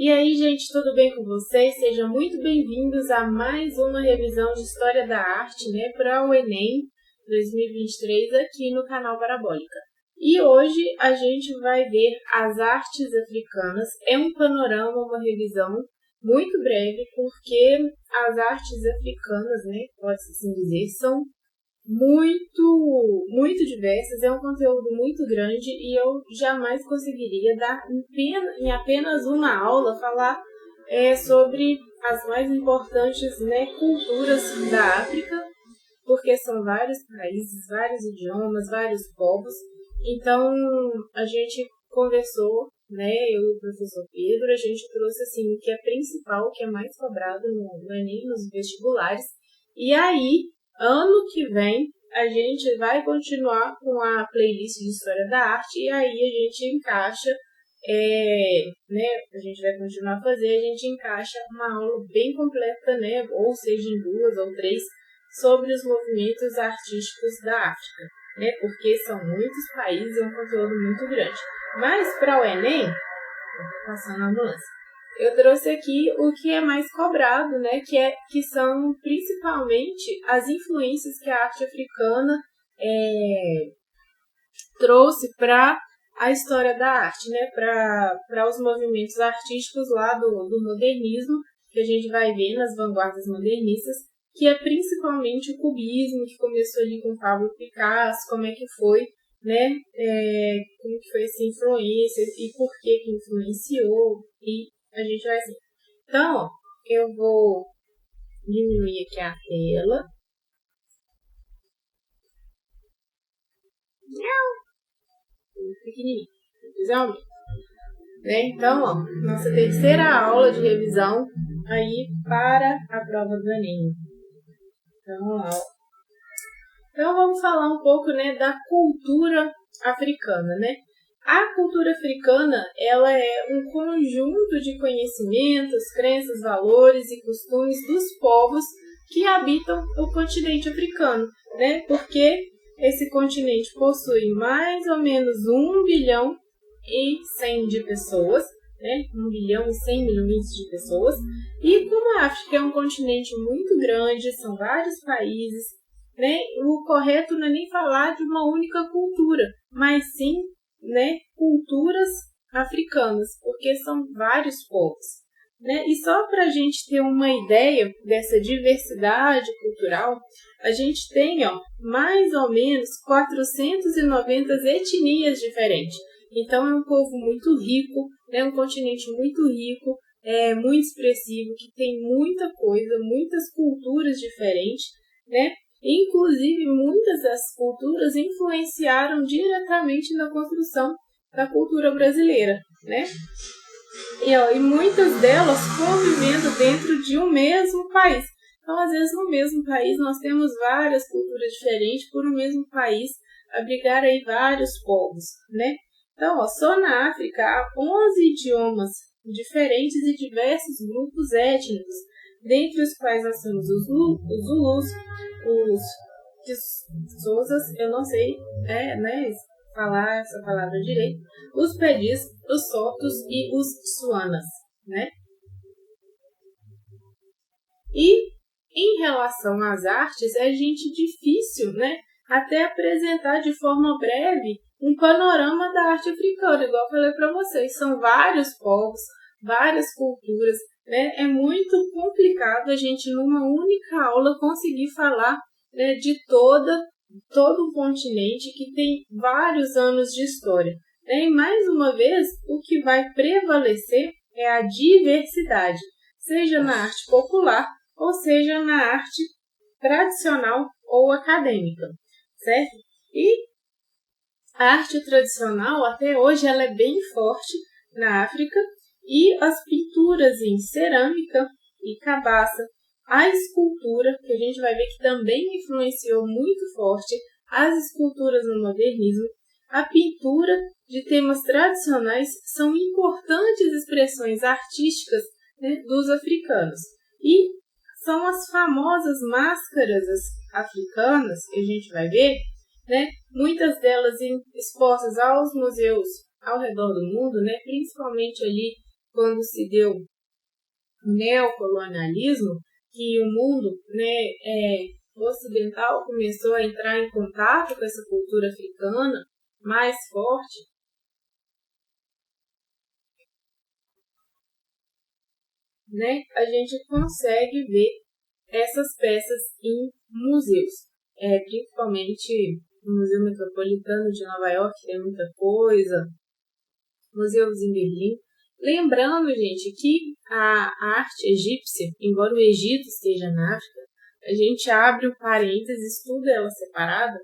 E aí, gente, tudo bem com vocês? Sejam muito bem-vindos a mais uma revisão de História da Arte, para o Enem 2023 aqui no canal Parabólica. E hoje a gente vai ver as artes africanas. É um panorama, uma revisão muito breve, porque as artes africanas, pode-se assim dizer, são muito diversas, é um conteúdo muito grande e eu jamais conseguiria dar em apenas uma aula falar sobre as mais importantes culturas da África, porque são vários países, vários idiomas, vários povos. Então a gente conversou, eu e o professor Pedro, a gente trouxe assim o que é principal, o que é mais cobrado no Enem, nos vestibulares. E aí, ano que vem, a gente vai continuar com a playlist de História da Arte e aí a gente encaixa, a gente vai continuar a fazer, a gente encaixa uma aula bem completa, ou seja, em 2 ou 3, sobre os movimentos artísticos da África, porque são muitos países, é um conteúdo muito grande. Mas para o Enem, passando a ambulância, eu trouxe aqui o que é mais cobrado, que são principalmente as influências que a arte africana trouxe para a história da arte, para os movimentos artísticos lá do modernismo, que a gente vai ver nas vanguardas modernistas, que é principalmente o cubismo, que começou ali com Pablo Picasso, como é que foi, como que foi essa influência e por que influenciou, e a gente vai assim. Então, eu vou diminuir aqui a tela. Pequenininho. Então, nossa terceira aula de revisão aí para a prova do Enem. Então, vamos lá. Então, vamos falar um pouco, da cultura africana, A cultura africana, ela é um conjunto de conhecimentos, crenças, valores e costumes dos povos que habitam o continente africano, Porque esse continente possui mais ou menos 1 bilhão e 100 de pessoas, 1 bilhão e 100 milhões de pessoas. E como a África é um continente muito grande, são vários países, o correto não é nem falar de uma única cultura, mas sim culturas africanas, porque são vários povos. E só para a gente ter uma ideia dessa diversidade cultural, a gente tem mais ou menos 490 etnias diferentes. Então é um povo muito rico, um continente muito rico, muito expressivo, que tem muita coisa, muitas culturas diferentes, Inclusive, muitas das culturas influenciaram diretamente na construção da cultura brasileira, E muitas delas convivendo dentro de um mesmo país. Então, às vezes, no mesmo país, nós temos várias culturas diferentes por um mesmo país, abrigar aí vários povos, Então, só na África há 11 idiomas diferentes e diversos grupos étnicos, dentre os quais nós temos os Zulus, os Xhosas, eu não sei falar essa palavra direito, os Pedis, os Sotos e os Tswanas, E em relação às artes, é difícil, até apresentar de forma breve um panorama da arte africana, igual eu falei para vocês, são vários povos, várias culturas, É muito complicado a gente, numa única aula, conseguir falar de todo um continente que tem vários anos de história. E mais uma vez, o que vai prevalecer é a diversidade, seja na arte popular ou seja na arte tradicional ou acadêmica, certo? E a arte tradicional, até hoje, ela é bem forte na África, e as pinturas em cerâmica e cabaça, a escultura, que a gente vai ver que também influenciou muito forte, as esculturas no modernismo, a pintura de temas tradicionais são importantes expressões artísticas dos africanos. E são as famosas máscaras africanas, que a gente vai ver, muitas delas expostas aos museus ao redor do mundo, principalmente ali quando se deu o neocolonialismo, que o mundo, né, ocidental começou a entrar em contato com essa cultura africana mais forte, né, a gente consegue ver essas peças em museus, principalmente no Museu Metropolitano de Nova York, tem muita coisa, museus em Berlim. Lembrando, gente, que a arte egípcia, embora o Egito esteja na África, a gente abre um parênteses, estuda ela separada,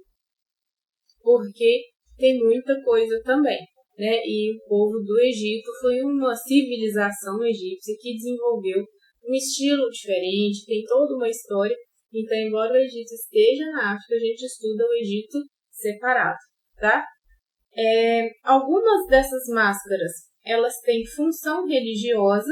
porque tem muita coisa também, né? E o povo do Egito foi uma civilização egípcia que desenvolveu um estilo diferente, tem toda uma história. Então, embora o Egito esteja na África, a gente estuda o Egito separado, tá? Algumas dessas máscaras, elas têm função religiosa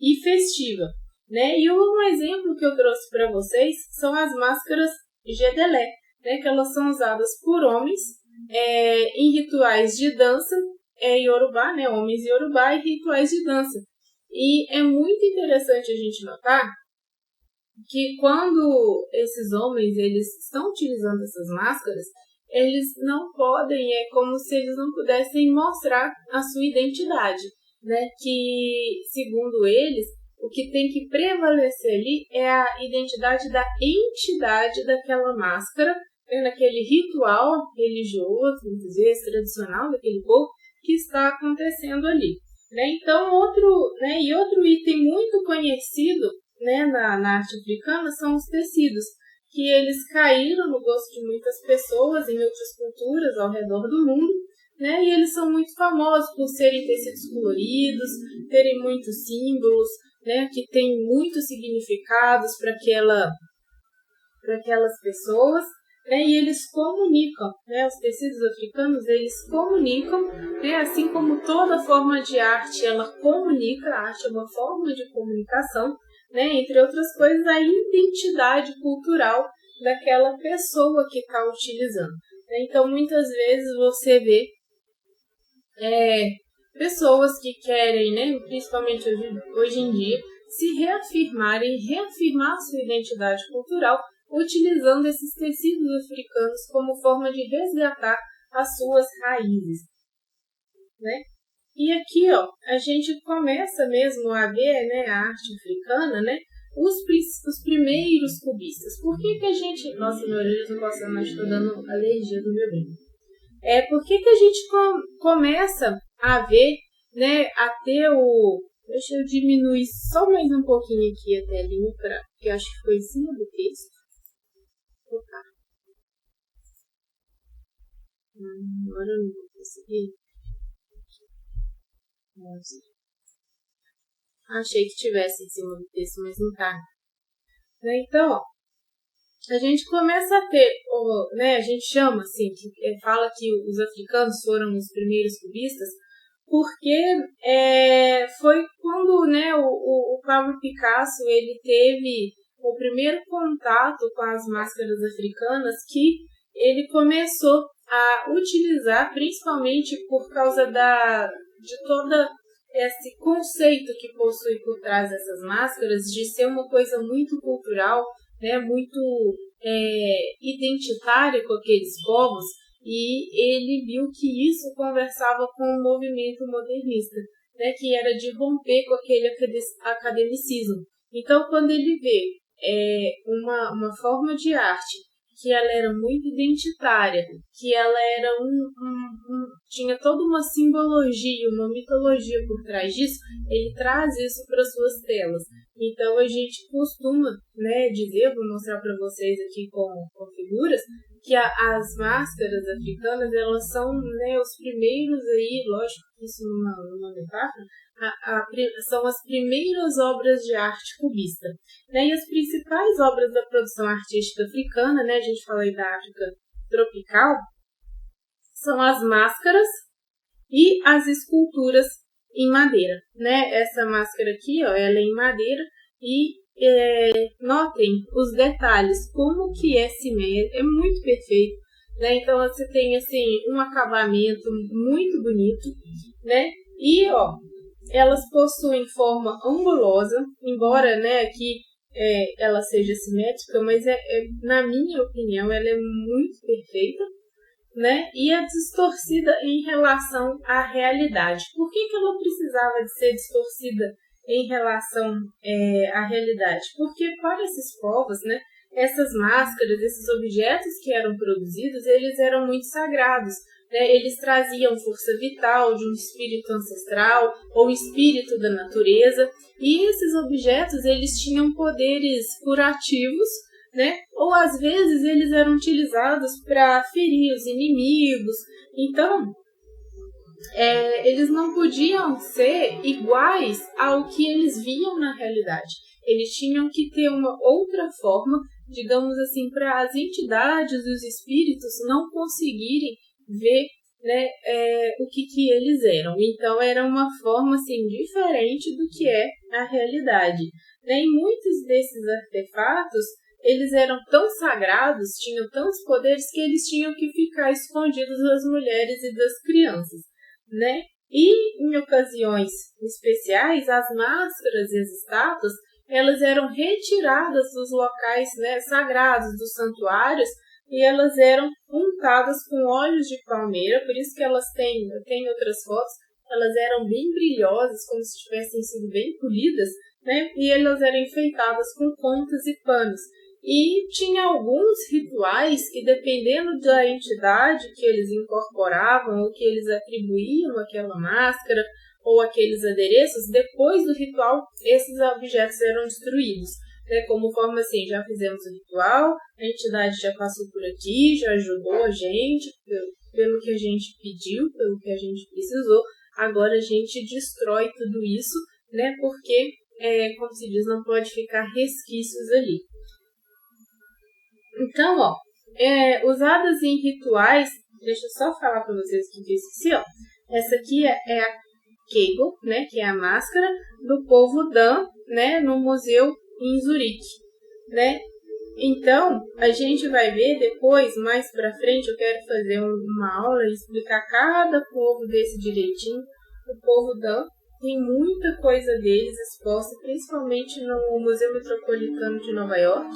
e festiva, né? E um exemplo que eu trouxe para vocês são as máscaras Gedelé, né? Que elas são usadas por homens em rituais de dança Yorubá, né? Homens Yorubá e rituais de dança. E é muito interessante a gente notar que quando esses homens eles estão utilizando essas máscaras, eles não podem, é como se eles não pudessem mostrar a sua identidade, né? Que, segundo eles, o que tem que prevalecer ali é a identidade da entidade daquela máscara, né? Naquele ritual religioso, muitas vezes tradicional daquele povo, que está acontecendo ali, né? Então, outro item muito conhecido, né, na arte africana são os tecidos, que eles caíram no gosto de muitas pessoas em outras culturas ao redor do mundo, né? E eles são muito famosos por serem tecidos coloridos, terem muitos símbolos, né? Que têm muitos significados para aquelas pessoas, né? E eles comunicam, né? Os tecidos africanos, eles comunicam, né? Assim como toda forma de arte, ela comunica, a arte é uma forma de comunicação, né, entre outras coisas, a identidade cultural daquela pessoa que está utilizando. Então, muitas vezes você vê pessoas que querem, né, principalmente hoje em dia, se reafirmar sua identidade cultural utilizando esses tecidos africanos como forma de resgatar as suas raízes, né? E aqui, ó, a gente começa mesmo a ver, né, a arte africana, né, os primeiros cubistas. Por que a gente... Nossa, meu orelha não posso mais, estou dando alergia do meu bem. Por que a gente começa a ver, né, a ter o... Deixa eu diminuir só mais um pouquinho aqui a telinha, porque eu acho que ficou em cima do texto. Opa. Agora eu não vou conseguir. Nossa. Achei que tivesse em cima do texto, mas não tá. Então, ó, a gente começa a ter, né, a gente chama assim, fala que os africanos foram os primeiros cubistas, porque foi quando, né, o Pablo Picasso ele teve o primeiro contato com as máscaras africanas que ele começou a utilizar, principalmente por causa de todo esse conceito que possui por trás dessas máscaras, de ser uma coisa muito cultural, né, muito identitária com aqueles povos, e ele viu que isso conversava com o movimento modernista, né, que era de romper com aquele academicismo. Então, quando ele vê uma forma de arte que ela era muito identitária, que ela era tinha toda uma simbologia, uma mitologia por trás disso, ele traz isso para suas telas. Então a gente costuma, né, dizer, vou mostrar para vocês aqui com figuras, que as máscaras africanas, elas são, né, os primeiros aí, lógico que isso numa metáfora, são as primeiras obras de arte cubista, né? E as principais obras da produção artística africana, né, a gente fala aí da África tropical, são as máscaras e as esculturas em madeira, né? Essa máscara aqui, ó, ela é em madeira e notem os detalhes, como que é simétrico, é muito perfeito, né? Então você tem assim um acabamento muito bonito, né? E ó, elas possuem forma angulosa, embora, né, aqui ela seja simétrica, mas na minha opinião ela é muito perfeita, né, e é distorcida em relação à realidade. Por que ela precisava de ser distorcida em relação à realidade? Porque para esses povos, né, essas máscaras, esses objetos que eram produzidos, eles eram muito sagrados, né? Eles traziam força vital de um espírito ancestral ou espírito da natureza, e esses objetos eles tinham poderes curativos, né? Ou às vezes eles eram utilizados para ferir os inimigos. Então, eles não podiam ser iguais ao que eles viam na realidade. Eles tinham que ter uma outra forma, digamos assim, para as entidades e os espíritos não conseguirem ver, né, o que eles eram. Então, era uma forma assim, diferente do que é a realidade. Né? E muitos desses artefatos, eles eram tão sagrados, tinham tantos poderes, que eles tinham que ficar escondidos das mulheres e das crianças. Né? E em ocasiões especiais, as máscaras e as estátuas, elas eram retiradas dos locais, né, sagrados, dos santuários, e elas eram untadas com óleos de palmeira, por isso que elas têm, eu tenho outras fotos, elas eram bem brilhosas, como se tivessem sido bem polidas, né? E elas eram enfeitadas com contas e panos. E tinha alguns rituais que, dependendo da entidade que eles incorporavam ou que eles atribuíam àquela máscara ou aqueles adereços, depois do ritual, esses objetos eram destruídos. Né? Como forma assim, já fizemos o ritual, a entidade já passou por aqui, já ajudou a gente, pelo que a gente pediu, pelo que a gente precisou, agora a gente destrói tudo isso, né? Porque, como se diz, não pode ficar resquícios ali. Então, usadas em rituais, deixa eu só falar para vocês o que eu esqueci, ó. Essa aqui é a Kegel, né, que é a máscara do povo Dan, né, no museu em Zurique, né. Então, a gente vai ver depois, mais para frente, eu quero fazer uma aula e explicar cada povo desse direitinho. O povo Dan tem muita coisa deles exposta, principalmente no Museu Metropolitano de Nova York.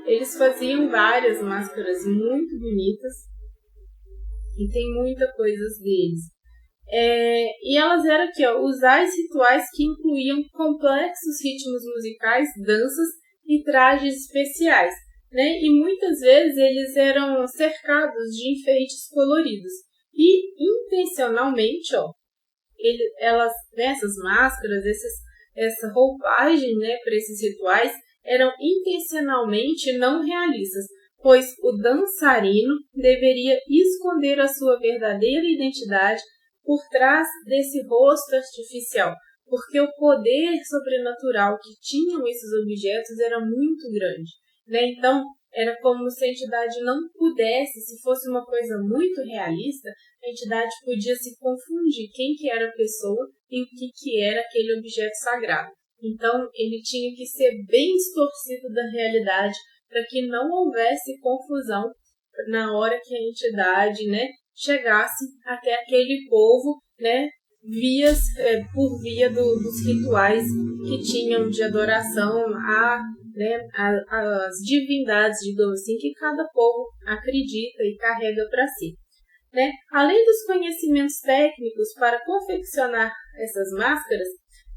Eles faziam várias máscaras muito bonitas e tem muita coisa deles. E elas eram aqui, ó, usais rituais que incluíam complexos ritmos musicais, danças e trajes especiais. Né? E muitas vezes eles eram cercados de enfeites coloridos. E intencionalmente, ó, essas máscaras, essa roupagem, né, para esses rituais, eram intencionalmente não realistas, pois o dançarino deveria esconder a sua verdadeira identidade por trás desse rosto artificial, porque o poder sobrenatural que tinham esses objetos era muito grande, né? Então, era como se a entidade não pudesse, se fosse uma coisa muito realista, a entidade podia se confundir quem que era a pessoa e o que era aquele objeto sagrado. Então, ele tinha que ser bem distorcido da realidade para que não houvesse confusão na hora que a entidade, né, chegasse até aquele povo, né, por via dos rituais que tinham de adoração às divindades, digamos assim, que cada povo acredita e carrega para si. Né? Além dos conhecimentos técnicos para confeccionar essas máscaras,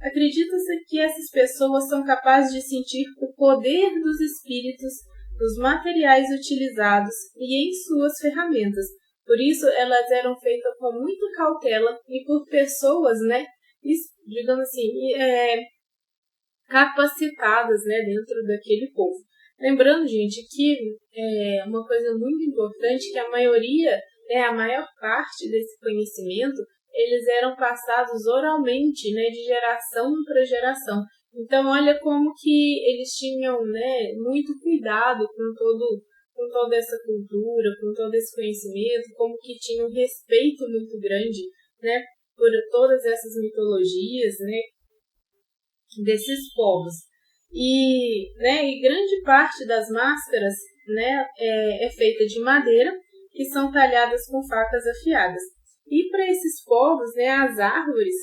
acredita-se que essas pessoas são capazes de sentir o poder dos espíritos nos materiais utilizados e em suas ferramentas. Por isso, elas eram feitas com muita cautela e por pessoas, né, digamos assim, capacitadas, né, dentro daquele povo. Lembrando, gente, que uma coisa muito importante que a maior parte desse conhecimento, eles eram passados oralmente, né, de geração para geração. Então, olha como que eles tinham, né, muito cuidado com toda essa cultura, com todo esse conhecimento, como que tinham um respeito muito grande, né, por todas essas mitologias, né, desses povos. E grande parte das máscaras, né, é feita de madeira, que são talhadas com facas afiadas. E para esses povos, né, as árvores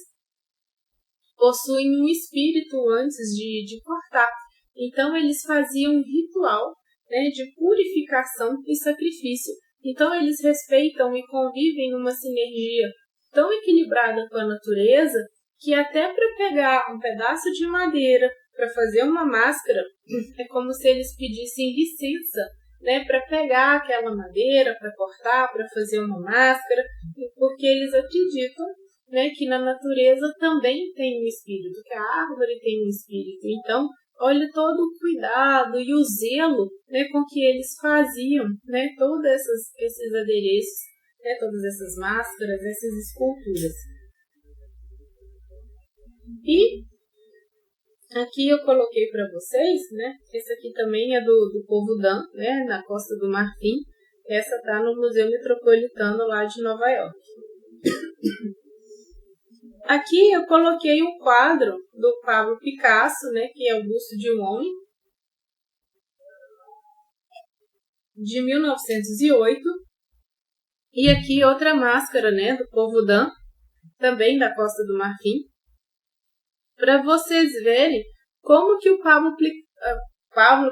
possuem um espírito antes de cortar. Então, eles faziam um ritual, né, de purificação e sacrifício. Então, eles respeitam e convivem numa sinergia tão equilibrada com a natureza que até para pegar um pedaço de madeira para fazer uma máscara, é como se eles pedissem licença, né, para pegar aquela madeira, para cortar, para fazer uma máscara, porque eles acreditam, né, que na natureza também tem um espírito, que a árvore tem um espírito. Então, olha todo o cuidado e o zelo, né, com que eles faziam, né, todos esses adereços, né, todas essas máscaras, essas esculturas. E aqui eu coloquei para vocês, né, esse aqui também é do povo Dan, né, na Costa do Marfim. Essa está no Museu Metropolitano lá de Nova York. Aqui eu coloquei um quadro do Pablo Picasso, né, que é o Busto de um Homem, de 1908. E aqui outra máscara, né, do povo Dan, também da Costa do Marfim, para vocês verem como que o Pablo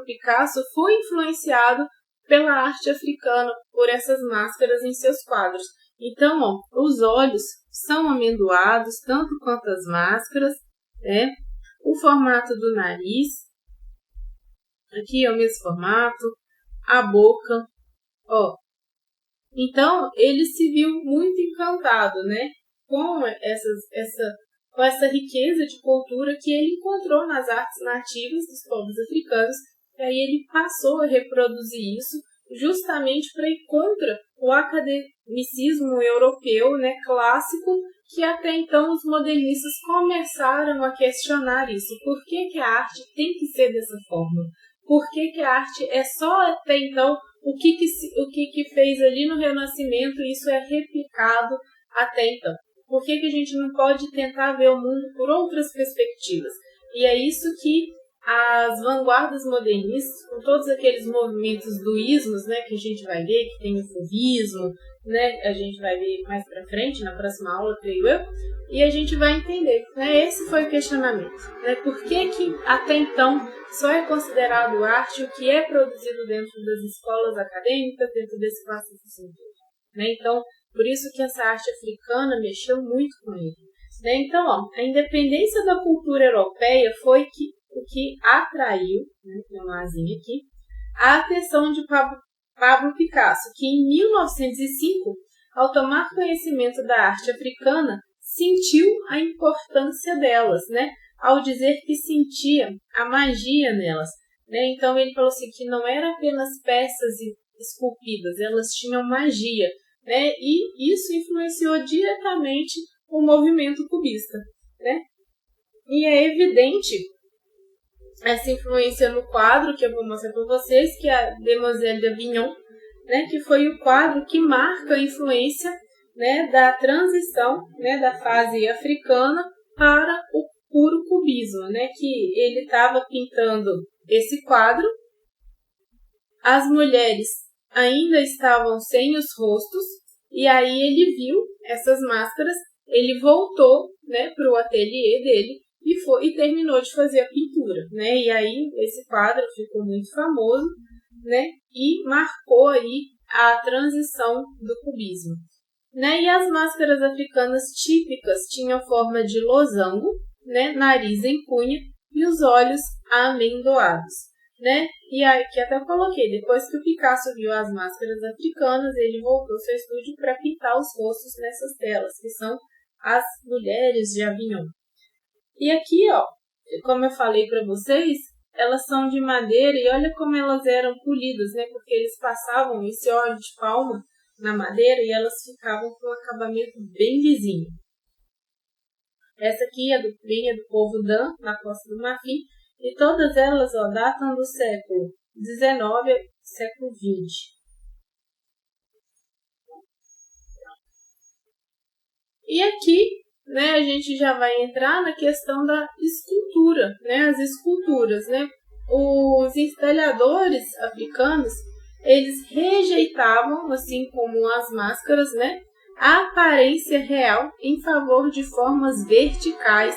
Picasso foi influenciado pela arte africana, por essas máscaras em seus quadros. Então, ó, os olhos são amendoados, tanto quanto as máscaras, né? O formato do nariz, aqui é o mesmo formato, a boca, ó. Então, ele se viu muito encantado, né? Com essa riqueza de cultura que ele encontrou nas artes nativas dos povos africanos. E aí ele passou a reproduzir isso justamente para ir contra o academicismo europeu, né, clássico, que até então os modernistas começaram a questionar isso. Por que a arte tem que ser dessa forma? Por que a arte é só até então o que fez ali no Renascimento e isso é replicado até então? Por que a gente não pode tentar ver o mundo por outras perspectivas? E é isso que as vanguardas modernistas, com todos aqueles movimentos do ismos, né, que a gente vai ver, que tem o fauvismo, né, a gente vai ver mais para frente, na próxima aula, creio eu, e a gente vai entender, né, esse foi o questionamento, né, por que até então só é considerado arte o que é produzido dentro das escolas acadêmicas, dentro desse classicismo, né, então, por isso que essa arte africana mexeu muito com ele, né, então, ó, a independência da cultura europeia foi o que atraiu, né, tem uma asinha aqui, a atenção de Pablo Picasso, que em 1905, ao tomar conhecimento da arte africana, sentiu a importância delas, né, ao dizer que sentia a magia nelas. Né, então ele falou assim que não eram apenas peças esculpidas, elas tinham magia, né, e isso influenciou diretamente o movimento cubista. Né, e é evidente essa influência no quadro que eu vou mostrar para vocês, que é a Demoiselle d'Avignon, né, que foi o quadro que marca a influência, né, da transição, né, da fase africana para o puro cubismo, né, que ele estava pintando esse quadro, as mulheres ainda estavam sem os rostos, e aí ele viu essas máscaras, ele voltou, né, para o ateliê dele, e terminou de fazer a pintura, né? E aí esse quadro ficou muito famoso, né? E marcou aí a transição do cubismo, né? E as máscaras africanas típicas tinham forma de losango, né? Nariz em cunha e os olhos amendoados, né? E aí que até coloquei, depois que o Picasso viu as máscaras africanas, ele voltou ao seu estúdio para pintar os rostos nessas telas, que são as mulheres de Avignon. E aqui, ó, como eu falei para vocês, elas são de madeira e olha como elas eram polidas, né? Porque eles passavam esse óleo de palma na madeira e elas ficavam com um acabamento bem lisinho. Essa aqui é do povo Dan, na Costa do Marfim, e todas elas, ó, datam do século XIX ao século XX. E aqui, né, a gente já vai entrar na questão da escultura, né, as esculturas, né, os entalhadores africanos, eles rejeitavam, assim como as máscaras, né, a aparência real em favor de formas verticais,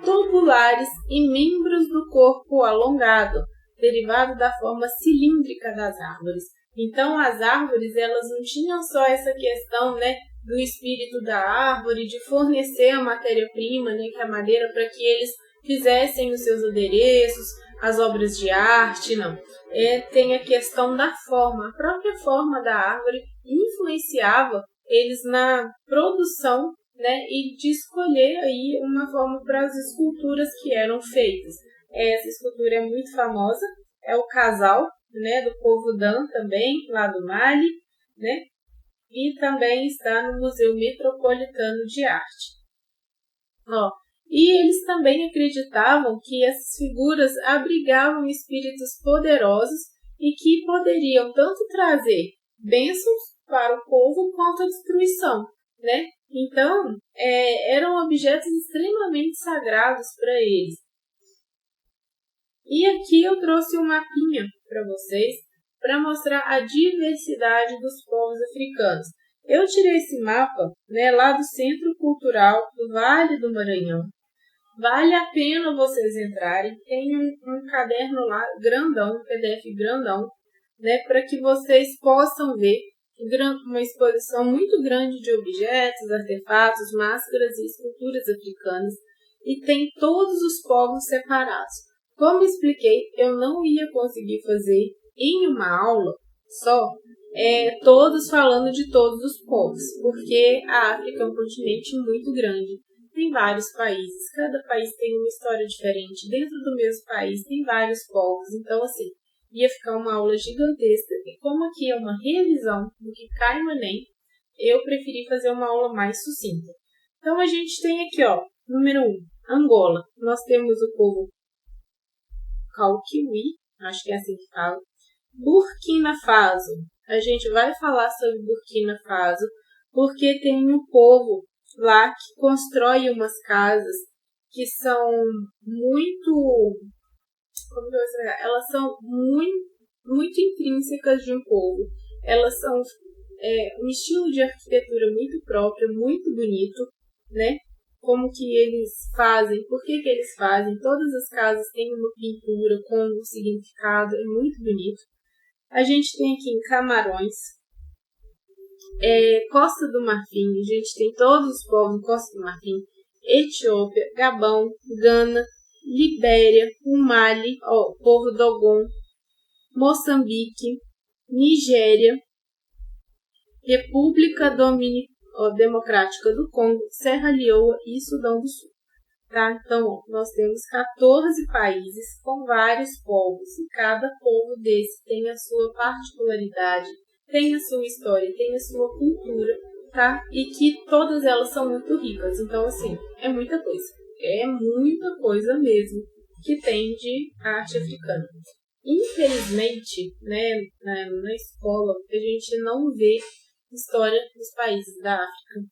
tubulares e membros do corpo alongado, derivado da forma cilíndrica das árvores. Então, as árvores, elas não tinham só essa questão, né, do espírito da árvore, de fornecer a matéria-prima, né, que é a madeira, para que eles fizessem os seus adereços, as obras de arte, não. Tem a questão da forma. A própria forma da árvore influenciava eles na produção, né, e de escolher aí uma forma para as esculturas que eram feitas. Essa escultura é muito famosa, é o casal, né, do povo Dan também, lá do Mali, né, e também está no Museu Metropolitano de Arte. E eles também acreditavam que essas figuras abrigavam espíritos poderosos e que poderiam tanto trazer bênçãos para o povo quanto a destruição, né? Então, eram objetos extremamente sagrados para eles. E aqui eu trouxe um mapinha para vocês, para mostrar a diversidade dos povos africanos. Eu tirei esse mapa, né, lá do Centro Cultural do Vale do Maranhão. Vale a pena vocês entrarem. Tem um caderno lá, grandão, um PDF grandão, né, para que vocês possam ver uma exposição muito grande de objetos, artefatos, máscaras e esculturas africanas. E tem todos os povos separados. Como expliquei, eu não ia conseguir fazer em uma aula só, todos falando de todos os povos, porque a África é um continente muito grande, tem vários países, cada país tem uma história diferente, dentro do mesmo país tem vários povos, então assim, ia ficar uma aula gigantesca, e como aqui é uma revisão do que cai no Enem, eu preferi fazer uma aula mais sucinta. Então a gente tem aqui, número 1, Angola, nós temos o povo Cauquiwi, acho que é assim que fala. Burkina Faso, a gente vai falar sobre Burkina Faso, porque tem um povo lá que constrói umas casas que são muito, elas são muito intrínsecas de um povo. Elas são um estilo de arquitetura muito próprio, muito bonito, né? Como que eles fazem, por que eles fazem. Todas as casas têm uma pintura com um significado, é muito bonito. A gente tem aqui em Camarões, Costa do Marfim, a gente tem todos os povos Costa do Marfim, Etiópia, Gabão, Gana, Libéria, o Mali, povo Dogon, Moçambique, Nigéria, República Democrática do Congo, Serra Leoa e Sudão do Sul. Tá? Então, nós temos 14 países com vários povos, e cada povo desse tem a sua particularidade, tem a sua história, tem a sua cultura, tá? E que todas elas são muito ricas. Então, assim, é muita coisa mesmo que tem de arte africana. Infelizmente, né, na escola, a gente não vê história dos países da África.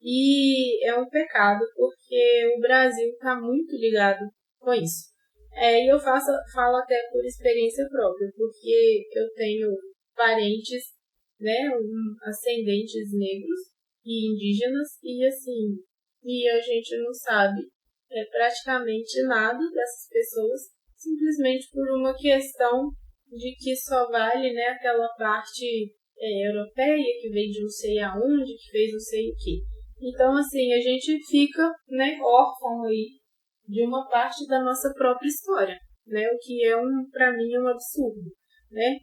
E é um pecado, porque o Brasil está muito ligado com isso. E eu falo até por experiência própria, porque eu tenho parentes, né, ascendentes negros e indígenas, e assim, e a gente não sabe praticamente nada dessas pessoas, simplesmente por uma questão de que só vale, né, aquela parte europeia que veio de não sei aonde, que fez não sei o quê. Então, assim, a gente fica, né, órfão aí de uma parte da nossa própria história, né, o que é, para mim, um absurdo, né.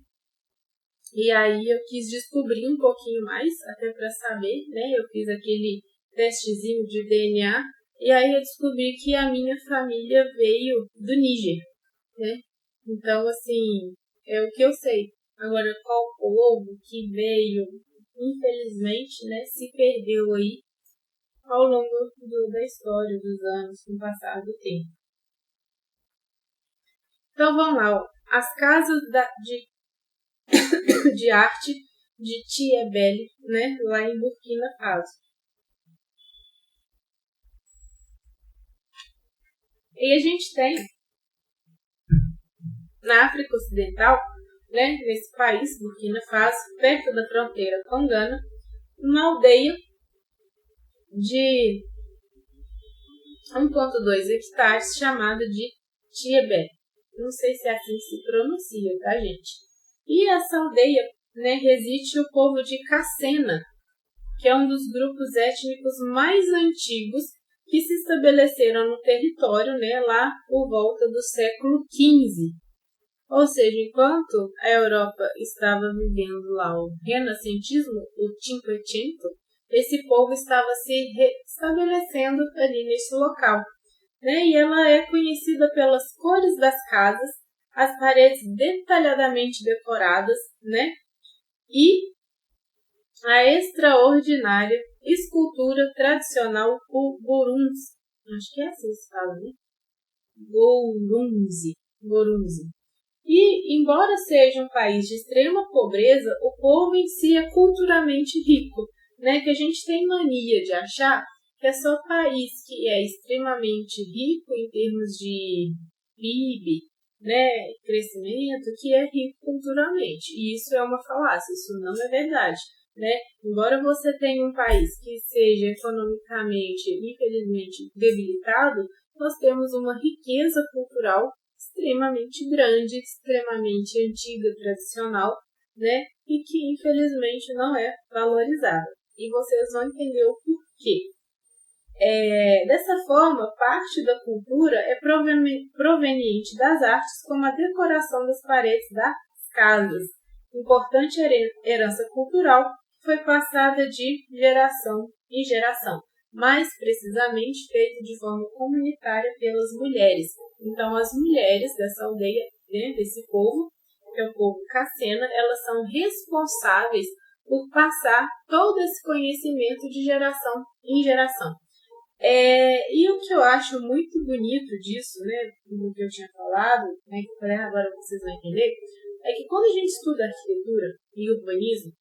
E aí eu quis descobrir um pouquinho mais, até para saber, né, eu fiz aquele testezinho de DNA, e aí eu descobri que a minha família veio do Níger, né. Então, assim, é o que eu sei. Agora, qual povo que veio, infelizmente, né, se perdeu aí ao longo da história, dos anos, com o passar do tempo. Então, vamos lá. As casas de arte de Tiebele, né, lá em Burkina Faso. E a gente tem, na África Ocidental, né, nesse país, Burkina Faso, perto da fronteira com Gana, uma aldeia de 1,2 hectares, chamado de Tiebé. Não sei se é assim que se pronuncia, tá, gente? E essa aldeia, né, reside o povo de Cassena, que é um dos grupos étnicos mais antigos que se estabeleceram no território, né, lá por volta do século XV. Ou seja, enquanto a Europa estava vivendo lá o renascentismo, o Cinquecento, esse povo estava se estabelecendo ali nesse local. Né? E ela é conhecida pelas cores das casas, as paredes detalhadamente decoradas, né? E a extraordinária escultura tradicional Gurunzi. Acho que é assim que se fala, né? Gurunzi. E, embora seja um país de extrema pobreza, o povo em si é culturalmente rico, né? Que a gente tem mania de achar que é só país que é extremamente rico em termos de PIB, né, crescimento, que é rico culturalmente. E isso é uma falácia, isso não é verdade. Né? Embora você tenha um país que seja economicamente, infelizmente, debilitado, nós temos uma riqueza cultural extremamente grande, extremamente antiga, tradicional, né? E que infelizmente não é valorizada. E vocês vão entender o porquê. Dessa forma, parte da cultura é proveniente das artes, como a decoração das paredes das casas, importante herança cultural que foi passada de geração em geração, mais precisamente feita de forma comunitária pelas mulheres. Então, as mulheres dessa aldeia, né, desse povo, que é o povo Cassena, elas são responsáveis por passar todo esse conhecimento de geração em geração. E o que eu acho muito bonito disso, né, do que eu tinha falado, né, que eu falei, agora vocês vão entender, é que quando a gente estuda arquitetura e urbanismo,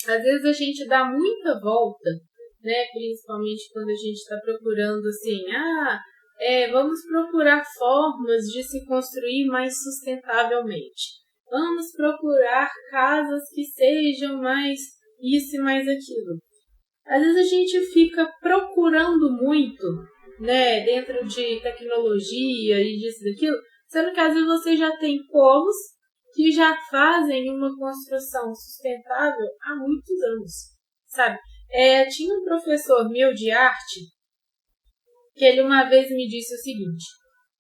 às vezes a gente dá muita volta, né, principalmente quando a gente está procurando assim, vamos procurar formas de se construir mais sustentavelmente. Vamos procurar casas que sejam mais isso e mais aquilo. Às vezes a gente fica procurando muito, né, dentro de tecnologia e disso e daquilo, sendo que às vezes você já tem povos que já fazem uma construção sustentável há muitos anos, sabe? Tinha um professor meu de arte que ele uma vez me disse o seguinte: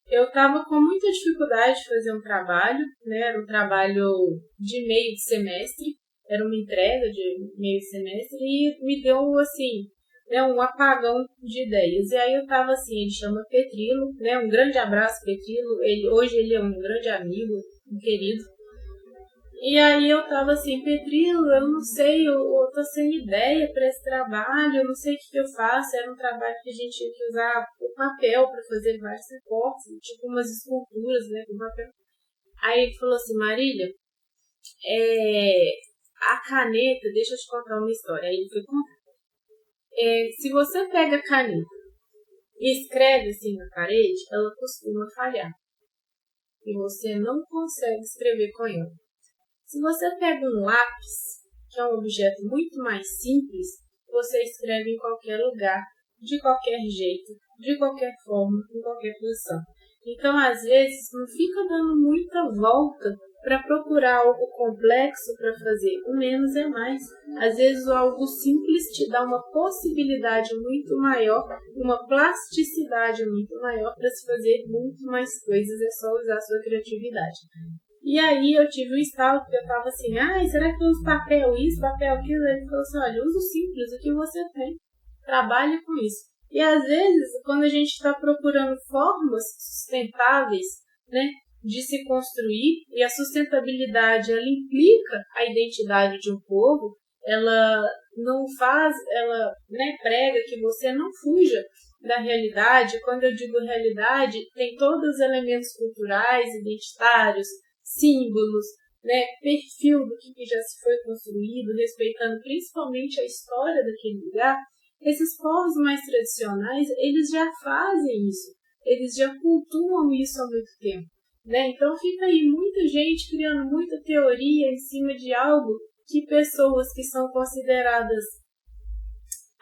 eu estava com muita dificuldade de fazer um trabalho, né, era um trabalho de meio de semestre, era uma entrega de meio de semestre e me deu, assim, né, um apagão de ideias. E aí eu tava assim, ele chama Petrilo, né, um grande abraço, Petrilo, hoje ele é um grande amigo, um querido. E aí eu tava assim, Petrilo, eu não sei, eu tô sem ideia para esse trabalho, eu não sei o que eu faço. Era um trabalho que a gente tinha que usar o papel para fazer vários recortes, tipo umas esculturas, né, com papel. Aí ele falou assim, Marília, a caneta, deixa eu te contar uma história. Aí ele foi contar. Se você pega a caneta e escreve assim na parede, ela costuma falhar. E você não consegue escrever com ela. Se você pega um lápis, que é um objeto muito mais simples, você escreve em qualquer lugar, de qualquer jeito, de qualquer forma, em qualquer posição. Então, às vezes, não fica dando muita volta para procurar algo complexo para fazer. O menos é mais. Às vezes, algo simples te dá uma possibilidade muito maior, uma plasticidade muito maior para se fazer muito mais coisas. É só usar a sua criatividade. E aí eu tive um estalo, porque eu tava assim, será que eu uso papel isso, papel aquilo? Ele falou assim, olha, usa o simples, o que você tem, trabalhe com isso. E às vezes, quando a gente está procurando formas sustentáveis, né, de se construir, e a sustentabilidade, ela implica a identidade de um povo, ela não faz, ela, né, prega que você não fuja da realidade. Quando eu digo realidade, tem todos os elementos culturais, identitários, símbolos, né, perfil do que já se foi construído, respeitando principalmente a história daquele lugar. Esses povos mais tradicionais, eles já fazem isso, eles já cultuam isso há muito tempo, né? Então fica aí muita gente criando muita teoria em cima de algo que pessoas que são consideradas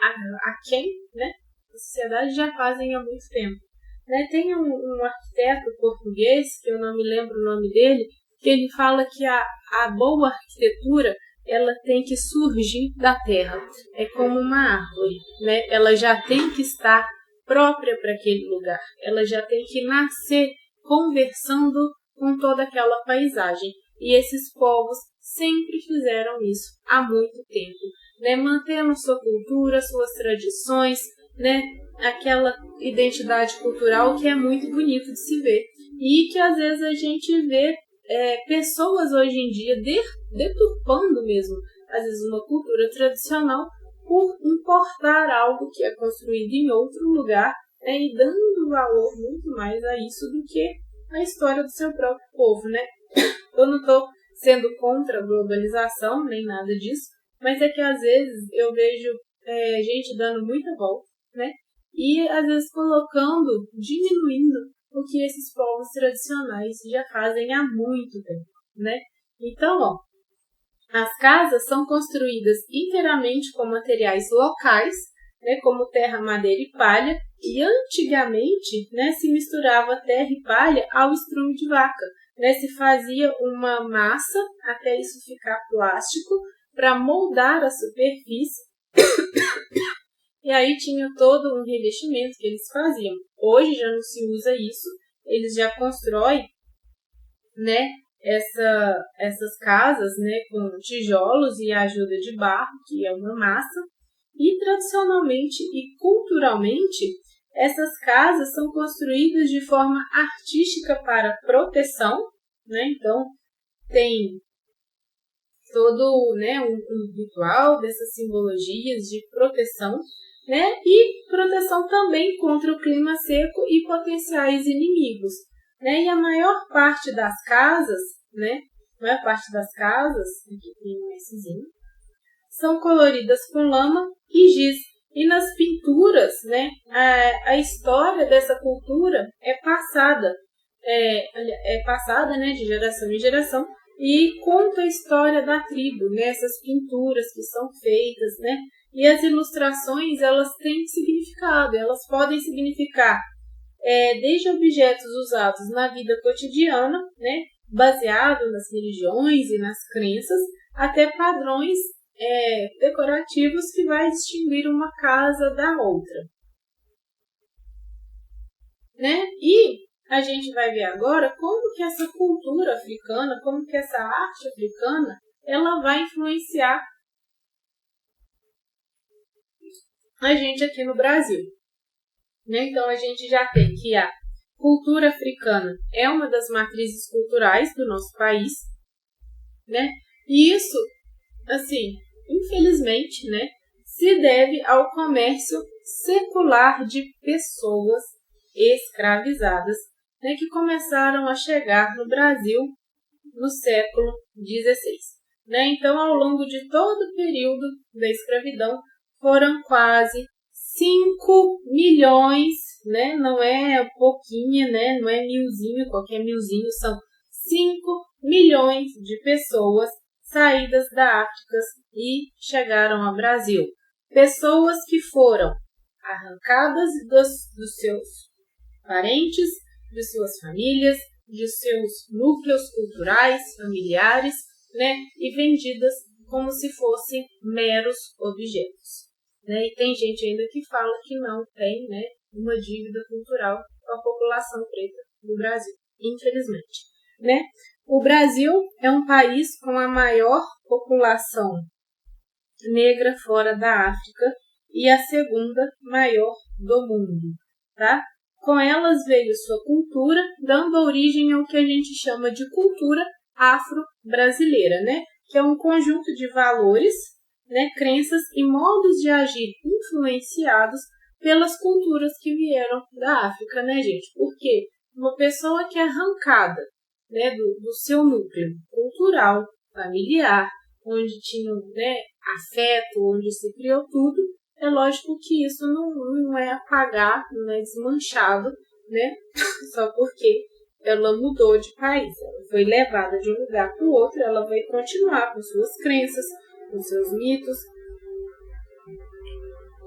a quem, né, a sociedade já fazem há muito tempo. Né? Tem um arquiteto português, que eu não me lembro o nome dele, que ele fala que a boa arquitetura ela tem que surgir da terra. É como uma árvore, né? Ela já tem que estar própria para aquele lugar. Ela já tem que nascer conversando com toda aquela paisagem. E esses povos sempre fizeram isso há muito tempo, né? Mantendo sua cultura, suas tradições, né? Aquela identidade cultural que é muito bonito de se ver. E que às vezes a gente vê pessoas hoje em dia deturpando mesmo, às vezes, uma cultura tradicional por importar algo que é construído em outro lugar, né, e dando valor muito mais a isso do que a história do seu próprio povo, né? Eu não estou sendo contra a globalização, nem nada disso, mas é que às vezes eu vejo gente dando muita volta, né? E às vezes diminuindo o que esses povos tradicionais já fazem há muito tempo, né? Então, as casas são construídas inteiramente com materiais locais, né, como terra, madeira e palha, e antigamente, né, se misturava terra e palha ao estrume de vaca, né, se fazia uma massa até isso ficar plástico para moldar a superfície. E aí tinha todo um revestimento que eles faziam. Hoje já não se usa isso, eles já constroem, né, essas casas, né, com tijolos e a ajuda de barro, que é uma massa. E tradicionalmente e culturalmente, essas casas são construídas de forma artística para proteção, né? Então tem todo, né, um ritual dessas simbologias de proteção, né, e proteção também contra o clima seco e potenciais inimigos, né, e a maior parte das casas, né, aqui tem um Szinho, são coloridas com lama e giz, e nas pinturas, né, a história dessa cultura é passada, né, de geração em geração, e conta a história da tribo, né, essas pinturas que são feitas, né, e as ilustrações, elas têm significado, elas podem significar desde objetos usados na vida cotidiana, né, baseado nas religiões e nas crenças, até padrões decorativos que vai distinguir uma casa da outra, né, e a gente vai ver agora como que essa cultura africana, como que essa arte africana, ela vai influenciar a gente aqui no Brasil. Né? Então, a gente já tem que a cultura africana é uma das matrizes culturais do nosso país, né? E isso, assim, infelizmente, né, se deve ao comércio secular de pessoas escravizadas, né, que começaram a chegar no Brasil no século XVI. Né? Então, ao longo de todo o período da escravidão, foram quase 5 milhões, né? Não é pouquinho, né? Não é milzinho, qualquer milzinho, são 5 milhões de pessoas saídas da África e chegaram ao Brasil. Pessoas que foram arrancadas dos seus parentes, de suas famílias, de seus núcleos culturais, familiares, né? E vendidas como se fossem meros objetos. Né? E tem gente ainda que fala que não tem, né, uma dívida cultural com a população preta do Brasil, infelizmente. Né? O Brasil é um país com a maior população negra fora da África e a segunda maior do mundo. Tá? Com elas veio sua cultura, dando origem ao que a gente chama de cultura afro-brasileira, né? Que é um conjunto de valores, né, crenças e modos de agir influenciados pelas culturas que vieram da África, né, gente? Porque uma pessoa que é arrancada, né, do seu núcleo cultural, familiar, onde tinha, né, afeto, onde se criou tudo, é lógico que isso não é apagar, não é desmanchado, né, só porque ela mudou de país, ela foi levada de um lugar para o outro, ela vai continuar com suas crenças, com seus mitos,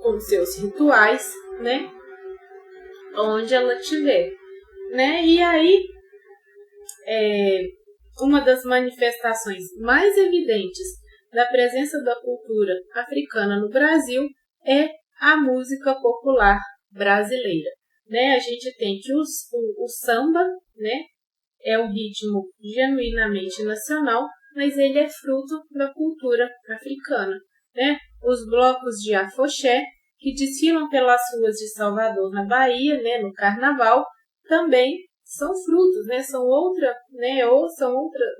com seus rituais, né? Onde ela estiver, né? E aí, uma das manifestações mais evidentes da presença da cultura africana no Brasil é a música popular brasileira, né? A gente tem que o samba, né, é um ritmo genuinamente nacional, mas ele é fruto da cultura africana, né? Os blocos de afoxé, que desfilam pelas ruas de Salvador, na Bahia, né, no Carnaval, também são frutos, né? São outra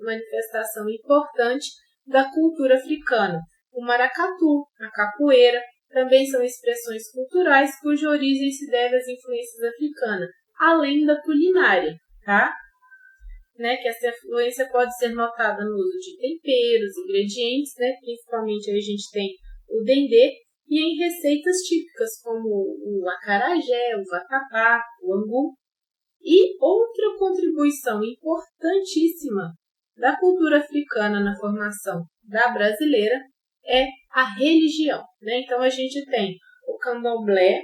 manifestação importante da cultura africana. O maracatu, a capoeira, também são expressões culturais cuja origem se deve às influências africanas, além da culinária, tá? Né, que essa influência pode ser notada no uso de temperos, ingredientes, né, principalmente aí a gente tem o dendê, e em receitas típicas como o acarajé, o vatapá, o angu. E outra contribuição importantíssima da cultura africana na formação da brasileira é a religião, né? Então a gente tem o candomblé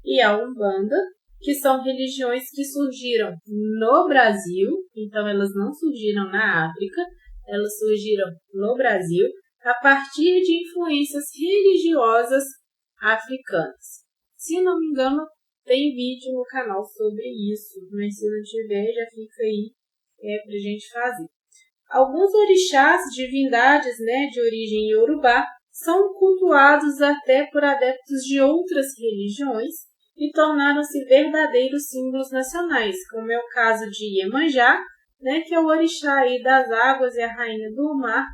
e a umbanda, que são religiões que surgiram no Brasil, então elas não surgiram na África, elas surgiram no Brasil a partir de influências religiosas africanas. Se não me engano, tem vídeo no canal sobre isso, mas se não tiver, já fica aí pra gente fazer. Alguns orixás, divindades, né, de origem iorubá, são cultuados até por adeptos de outras religiões e tornaram-se verdadeiros símbolos nacionais, como é o caso de Iemanjá, né, que é o orixá aí das águas e a rainha do mar,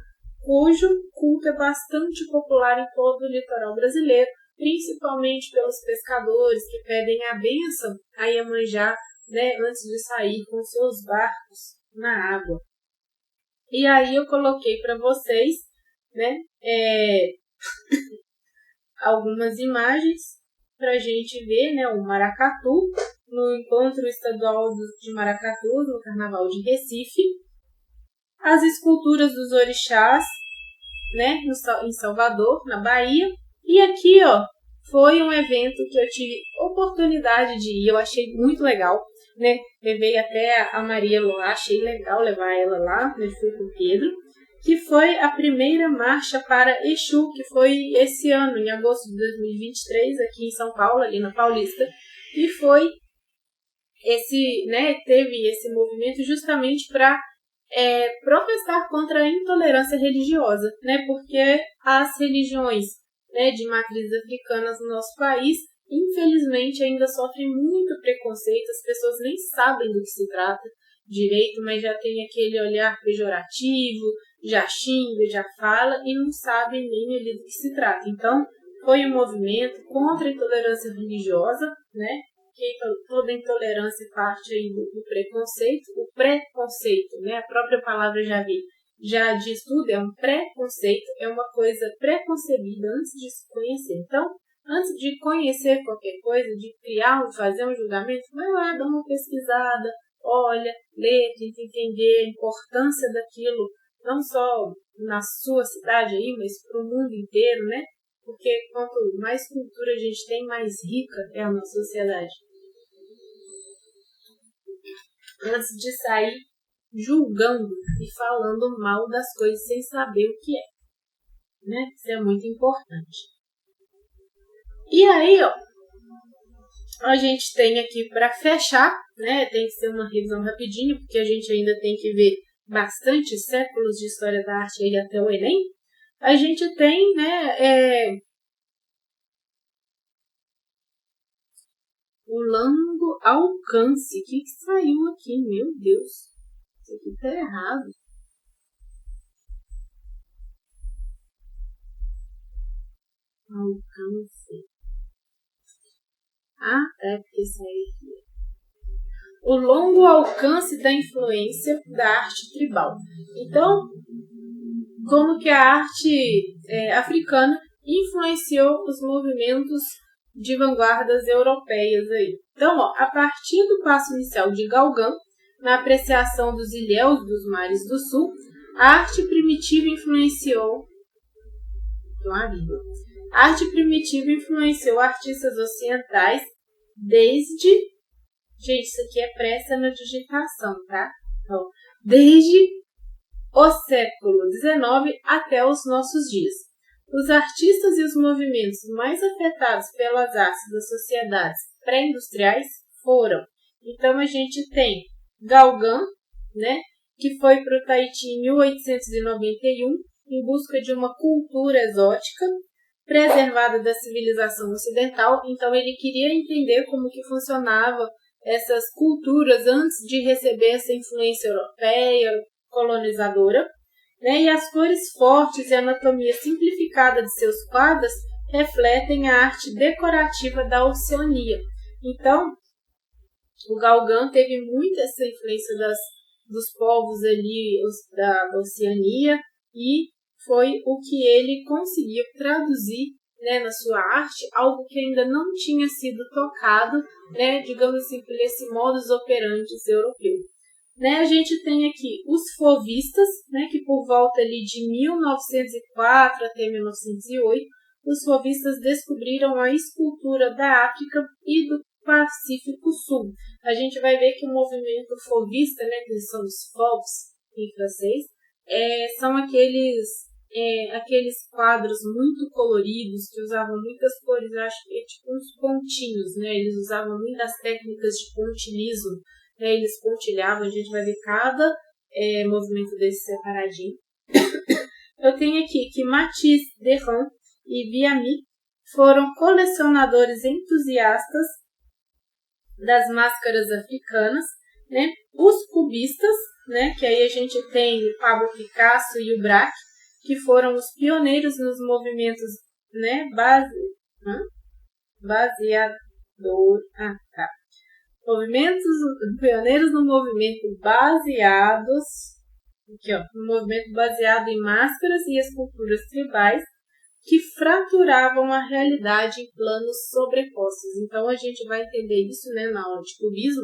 cujo culto é bastante popular em todo o litoral brasileiro, principalmente pelos pescadores que pedem a bênção a Iemanjá, né, antes de sair com seus barcos na água. E aí eu coloquei para vocês, né, algumas imagens para a gente ver, né, o maracatu no encontro estadual de maracatu no Carnaval de Recife, as esculturas dos orixás, né, em Salvador, na Bahia. E aqui, ó, foi um evento que eu tive oportunidade de ir, eu achei muito legal, né? Levei até a Maria lá, achei legal levar ela lá, né? Fui com o Pedro, que foi a primeira marcha para Exu, que foi esse ano, em agosto de 2023, aqui em São Paulo, ali na Paulista, e foi teve esse movimento justamente para protestar contra a intolerância religiosa, né? Porque as religiões, né, de matrizes africanas no nosso país, infelizmente ainda sofrem muito preconceito, as pessoas nem sabem do que se trata direito, mas já tem aquele olhar pejorativo, já xinga, já fala e não sabem nem ali do que se trata. Então, foi um movimento contra a intolerância religiosa, né? Que toda intolerância parte aí do preconceito. O preconceito, né? A própria palavra já diz tudo, é um preconceito, é uma coisa preconcebida antes de se conhecer. Então, antes de conhecer qualquer coisa, de fazer um julgamento, vai lá, dá uma pesquisada, olha, lê, tenta entender a importância daquilo, não só na sua cidade aí, mas para o mundo inteiro, né? Porque quanto mais cultura a gente tem, mais rica é a nossa sociedade. Antes de sair julgando e falando mal das coisas sem saber o que é, né? Isso é muito importante. E aí, ó, a gente tem aqui para fechar, né? Tem que ser uma revisão rapidinho, porque a gente ainda tem que ver bastante séculos de história da arte aí até o Enem. A gente tem, né, o longo alcance. O que saiu aqui? Meu Deus, isso aqui tá errado. Alcance. É porque saiu aqui. O longo alcance da influência da arte tribal. Então, como que a arte africana influenciou os movimentos de vanguardas europeias aí. Então, ó, a partir do passo inicial de Gauguin, na apreciação dos ilhéus dos mares do sul, a arte primitiva influenciou A arte primitiva influenciou artistas ocidentais desde... Gente, isso aqui é pressa na digitação, tá? Então, desde o século XIX até os nossos dias. Os artistas e os movimentos mais afetados pelas artes das sociedades pré-industriais foram. Então, a gente tem Gauguin, né, que foi para o Tahiti em 1891, em busca de uma cultura exótica, preservada da civilização ocidental. Então, ele queria entender como que funcionava essas culturas antes de receber essa influência europeia, colonizadora, né? E as cores fortes e a anatomia simplificada de seus quadros refletem a arte decorativa da Oceania. Então, o Gauguin teve muito essa influência dos povos ali da Oceania e foi o que ele conseguiu traduzir, né, na sua arte, algo que ainda não tinha sido tocado, né, digamos assim, por esse modus operandi europeu. Né, a gente tem aqui os fauvistas, né, que por volta ali de 1904 até 1908, os fauvistas descobriram a escultura da África e do Pacífico Sul. A gente vai ver que o movimento fauvista, né, que são os fauves em francês, são aqueles quadros muito coloridos, que usavam muitas cores, acho que tipo uns pontinhos, né? Eles usavam muitas técnicas de pontilhismo, né? Eles pontilhavam, a gente vai ver cada movimento desse separadinho. Eu tenho aqui que Matisse, Derain e Vianney foram colecionadores entusiastas das máscaras africanas, né? Os cubistas, né? Que aí a gente tem o Pablo Picasso e o Braque, que foram os pioneiros nos movimentos, né, pioneiros no movimento no movimento baseado em máscaras e esculturas tribais que fraturavam a realidade em planos sobrepostos. Então a gente vai entender isso, né, na aula de cubismo,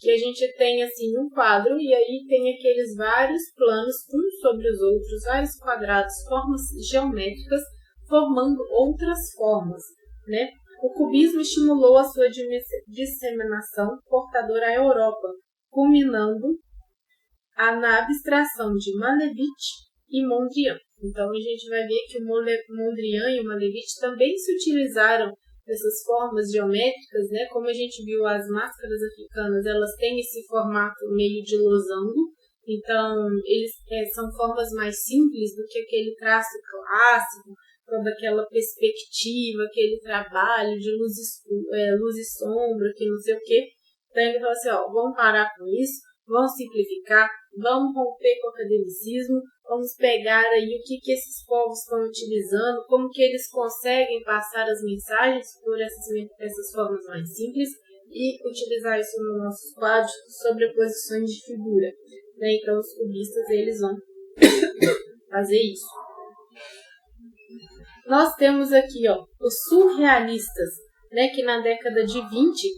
que a gente tem assim um quadro e aí tem aqueles vários planos uns sobre os outros, vários quadrados, formas geométricas formando outras formas, né? O cubismo estimulou a sua disseminação portadora à Europa, culminando na abstração de Malevich e Mondrian. Então a gente vai ver que o Mondrian e o Malevich também se utilizaram dessas formas geométricas, né? Como a gente viu, as máscaras africanas, elas têm esse formato meio de losango, então eles são formas mais simples do que aquele traço clássico, toda aquela perspectiva, aquele trabalho de luz e sombra, que não sei o quê. Então ele falou assim, vamos parar com isso, vamos simplificar, vamos romper com o academicismo, vamos pegar aí o que esses povos estão utilizando, como que eles conseguem passar as mensagens por essas formas mais simples e utilizar isso nos nossos quadros, sobreposições de figura. Né? Então os cubistas eles vão fazer isso. Nós temos aqui os surrealistas, né? Que na década de 20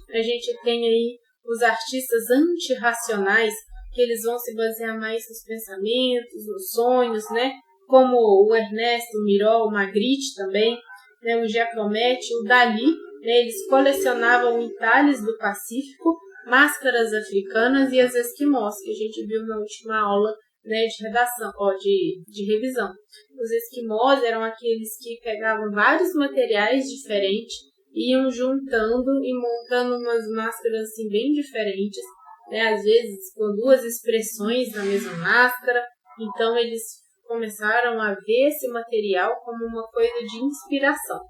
a gente tem aí os artistas antirracionais, que eles vão se basear mais nos pensamentos, nos sonhos, né? Como o Ernesto, o Miró, o Magritte também, né? O Giacometti, o Dalí, né? Eles colecionavam entalhes do Pacífico, máscaras africanas e as esquimós, que a gente viu na última aula, né, de redação, de revisão. Os esquimós eram aqueles que pegavam vários materiais diferentes, iam juntando e montando umas máscaras assim bem diferentes, né, às vezes com duas expressões na mesma máscara. Então eles começaram a ver esse material como uma coisa de inspiração.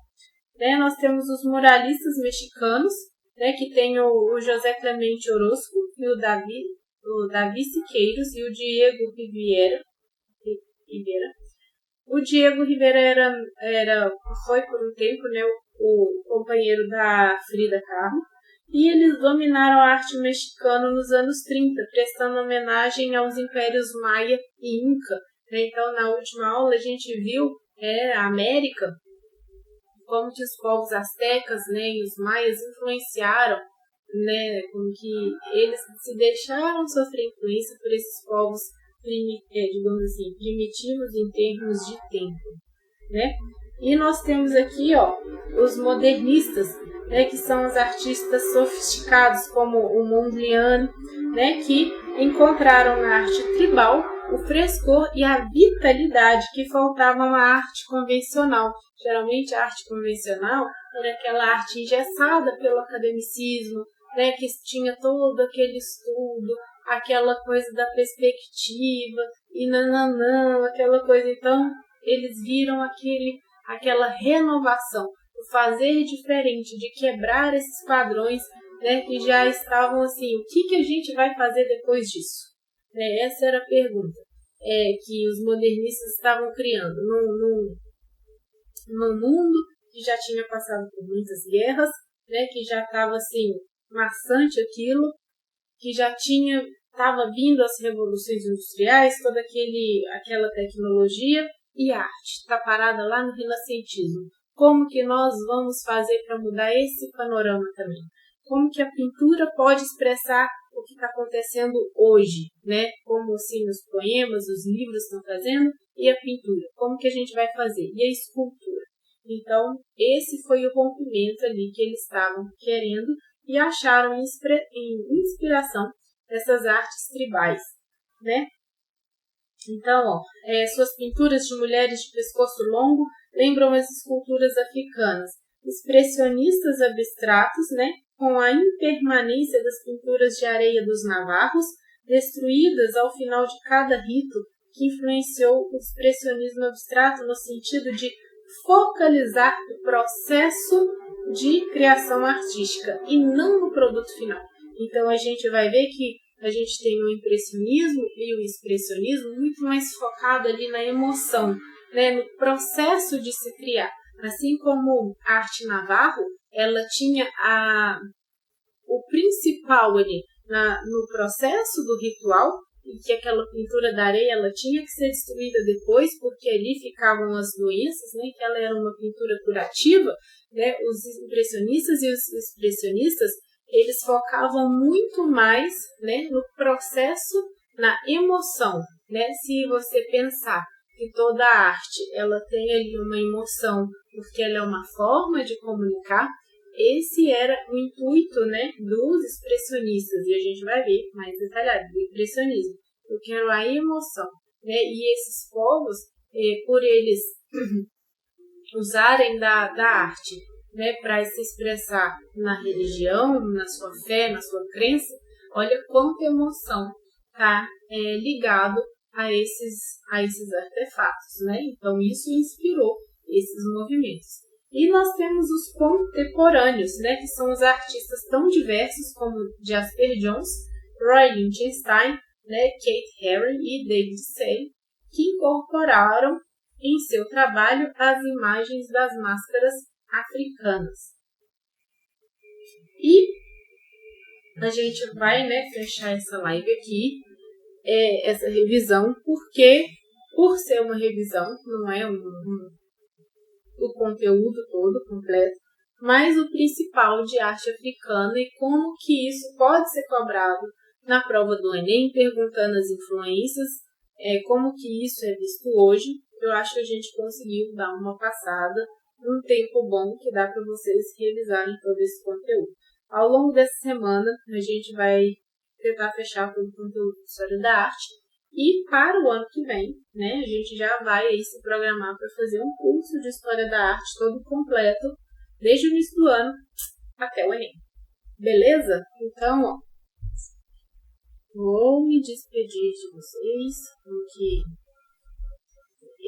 Né, nós temos os muralistas mexicanos, né, que tem o José Clemente Orozco e o Davi Siqueiros e o Diego Rivera. O Diego Rivera foi por um tempo, né, o companheiro da Frida Kahlo, e eles dominaram a arte mexicana nos anos 30, prestando homenagem aos impérios Maia e Inca. Então, na última aula, a gente viu a América, como que os povos astecas, né, e os maias influenciaram, né, como que eles se deixaram sofrer influência por esses povos, digamos assim, primitivos em termos de tempo, né? E nós temos aqui, ó, os modernistas, né, que são os artistas sofisticados como o Mondlane, né, que encontraram na arte tribal o frescor e a vitalidade que faltavam à arte convencional. Geralmente a arte convencional era aquela arte engessada pelo academicismo, né, que tinha todo aquele estudo, aquela coisa da perspectiva, e nananã, aquela coisa. Então, eles viram aquela renovação, o fazer diferente, de quebrar esses padrões, né, que já estavam assim, o que a gente vai fazer depois disso? Essa era a pergunta que os modernistas estavam criando num mundo que já tinha passado por muitas guerras, né, que já estava assim, maçante aquilo, que já estava vindo as revoluções industriais, toda aquela tecnologia, e a arte está parada lá no renascentismo. Como que nós vamos fazer para mudar esse panorama também? Como que a pintura pode expressar o que está acontecendo hoje, né? Como assim os poemas, os livros estão fazendo, e a pintura, como que a gente vai fazer? E a escultura? Então, esse foi o rompimento ali que eles estavam querendo e acharam em inspiração dessas artes tribais, né? Então, ó, suas pinturas de mulheres de pescoço longo lembram as esculturas africanas, expressionistas abstratos, né, com a impermanência das pinturas de areia dos navarros, destruídas ao final de cada rito, que influenciou o expressionismo abstrato no sentido de focalizar o processo de criação artística e não no produto final. Então a gente vai ver que a gente tem o impressionismo e o expressionismo muito mais focado ali na emoção, né, no processo de se criar. Assim como a arte navarro, ela tinha o principal ali no processo do ritual, e que aquela pintura da areia ela tinha que ser destruída depois, porque ali ficavam as doenças, né, que ela era uma pintura curativa, né, os impressionistas e os expressionistas, eles focavam muito mais, né, no processo, na emoção, né? Se você pensar que toda a arte ela tem ali uma emoção, porque ela é uma forma de comunicar, esse era o intuito, né, dos expressionistas, e a gente vai ver mais detalhado do impressionismo. Eu quero a emoção, né? E esses povos, por eles usarem da arte, né, para se expressar na religião, na sua fé, na sua crença, olha quanta emoção está ligado a esses artefatos, né? Então isso inspirou esses movimentos. E nós temos os contemporâneos, né, que são os artistas tão diversos como Jasper Johns, Roy Lichtenstein, né, Kate Haring e David Say, que incorporaram em seu trabalho as imagens das máscaras africanas. E a gente vai, né, fechar essa live aqui, essa revisão, porque por ser uma revisão, não é o conteúdo todo completo, mas o principal de arte africana e como que isso pode ser cobrado na prova do Enem, perguntando as influências, como que isso é visto hoje. Eu acho que a gente conseguiu dar uma passada num tempo bom que dá para vocês revisarem todo esse conteúdo. Ao longo dessa semana, a gente vai tentar fechar todo o conteúdo de História da Arte e para o ano que vem, né, a gente já vai aí se programar para fazer um curso de História da Arte todo completo, desde o início do ano até o Enem. Beleza? Então, ó, vou me despedir de vocês, porque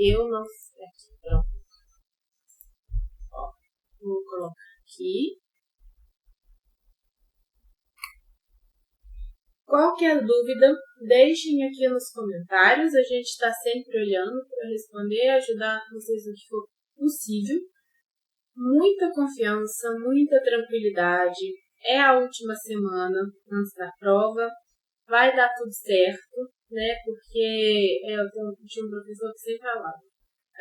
eu não sei. Pronto. Ó, vou colocar aqui. Qualquer dúvida, deixem aqui nos comentários. A gente está sempre olhando para responder, ajudar vocês no que for possível. Muita confiança, muita tranquilidade. É a última semana antes da prova. Vai dar tudo certo, né? Porque eu tinha um professor que sempre falava: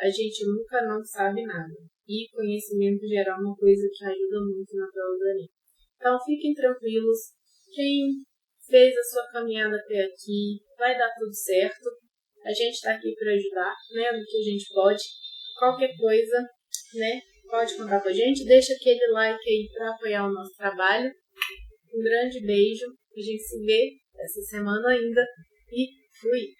a gente nunca não sabe nada. E conhecimento geral é uma coisa que ajuda muito na prova do Enem. Então fiquem tranquilos. Quem fez a sua caminhada até aqui, vai dar tudo certo. A gente está aqui para ajudar, né? No que a gente pode. Qualquer coisa, né? Pode contar com a gente, deixa aquele like aí para apoiar o nosso trabalho. Um grande beijo, a gente se vê essa semana ainda e fui!